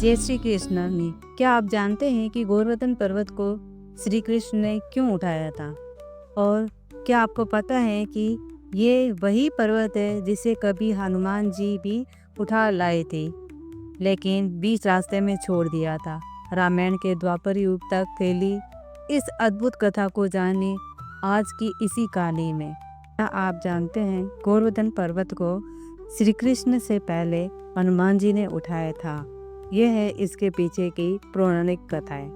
जय श्री कृष्ण। क्या आप जानते हैं कि गोवर्धन पर्वत को श्री कृष्ण ने क्यों उठाया था? और क्या आपको पता है कि ये वही पर्वत है जिसे कभी हनुमान जी भी उठा लाए थे, लेकिन बीच रास्ते में छोड़ दिया था। रामायण के द्वापर युग तक फैली इस अद्भुत कथा को जाने आज की इसी कहानी में। क्या आप जानते हैं गोवर्धन पर्वत को श्री कृष्ण से पहले हनुमान जी ने उठाया था? यह है इसके पीछे की पौराणिक कथाएं।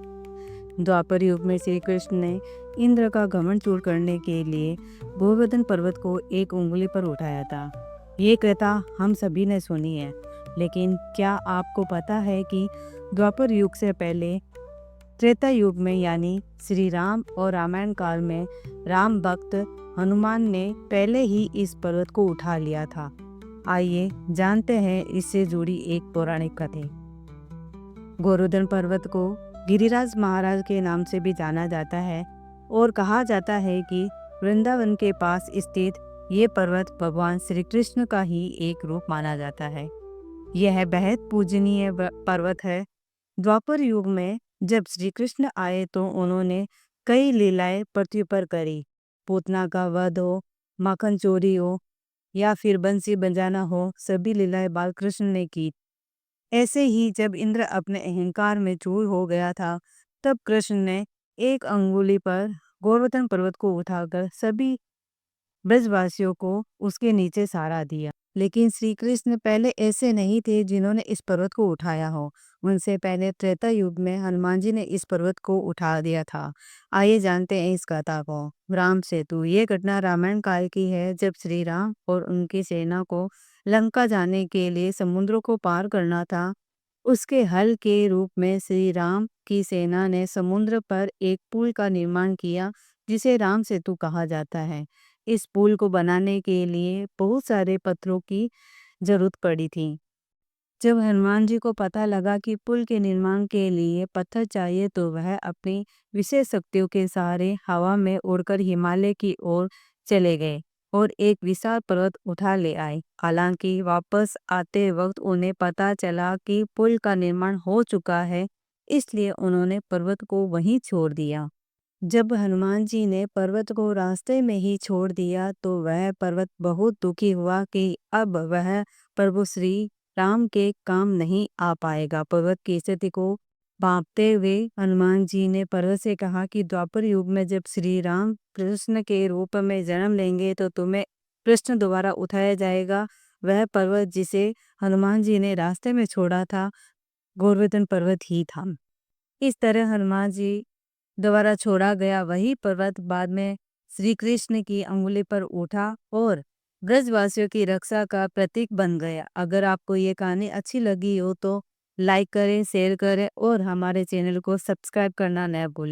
द्वापर युग में श्री कृष्ण ने इंद्र का घमंड दूर करने के लिए गोवर्धन पर्वत को एक उंगली पर उठाया था। ये कथा हम सभी ने सुनी है, लेकिन क्या आपको पता है कि द्वापर युग से पहले त्रेता युग में यानी श्री राम और रामायण काल में राम भक्त हनुमान ने पहले ही इस पर्वत को उठा लिया था। आइए जानते हैं इससे जुड़ी एक पौराणिक कथा। गोवर्धन पर्वत को गिरिराज महाराज के नाम से भी जाना जाता है और कहा जाता है कि वृंदावन के पास स्थित ये पर्वत भगवान श्री कृष्ण का ही एक रूप माना जाता है। यह बेहद पूजनीय पर्वत है। द्वापर युग में जब श्री कृष्ण आए तो उन्होंने कई लीलाएं पृथ्वी पर करी। पूतना का वध हो, माखन चोरी हो या फिर बंसी बजाना हो, सभी लीलाएं बालकृष्ण ने की। ऐसे ही जब इंद्र अपने अहंकार में चूर हो गया था, तब कृष्ण ने एक अंगुली पर गोवर्धन पर्वत को उठाकर सभी ब्रजवासियों को उसके नीचे सहारा दिया। लेकिन श्री कृष्ण पहले ऐसे नहीं थे जिन्होंने इस पर्वत को उठाया हो। उनसे पहले त्रेता युग में हनुमान जी ने इस पर्वत को उठा दिया था। आइए जानते हैं इस कथा को। राम सेतु। ये घटना रामायण काल की है, जब श्री राम और उनकी सेना को लंका जाने के लिए समुद्रों को पार करना था। उसके हल के रूप में श्री राम की सेना ने समुद्र पर एक पुल का निर्माण किया, जिसे राम सेतु कहा जाता है। इस पुल को बनाने के लिए बहुत सारे पत्थरों की जरूरत पड़ी थी। जब हनुमान जी को पता लगा कि पुल के निर्माण के लिए पत्थर चाहिए, तो वह अपनी विशेष शक्तियों के सहारे हवा में उड़कर हिमालय की ओर चले गए और एक विशाल पर्वत उठा ले आए। हालांकि वापस आते वक्त उन्हें पता चला कि पुल का निर्माण हो चुका है, इसलिए उन्होंने पर्वत को वहीं छोड़ दिया। जब हनुमान जी ने पर्वत को रास्ते में ही छोड़ दिया, तो वह पर्वत बहुत दुखी हुआ कि अब वह प्रभु श्री राम के काम नहीं आ पाएगा। पर्वत की स्थिति को भांपते हुए हनुमान जी ने पर्वत से कहा कि द्वापर युग में जब श्री राम कृष्ण के रूप में जन्म लेंगे तो तुम्हें कृष्ण द्वारा उठाया जाएगा। वह पर्वत जिसे हनुमान जी ने रास्ते में छोड़ा था, गोवर्धन पर्वत ही था। इस तरह हनुमान जी द्वारा छोड़ा गया वही पर्वत बाद में श्री कृष्ण की अंगुली पर उठा और ब्रजवासियों की रक्षा का प्रतीक बन गया। अगर आपको ये कहानी अच्छी लगी हो तो लाइक करें, शेयर करें और हमारे चैनल को सब्सक्राइब करना न भूलें।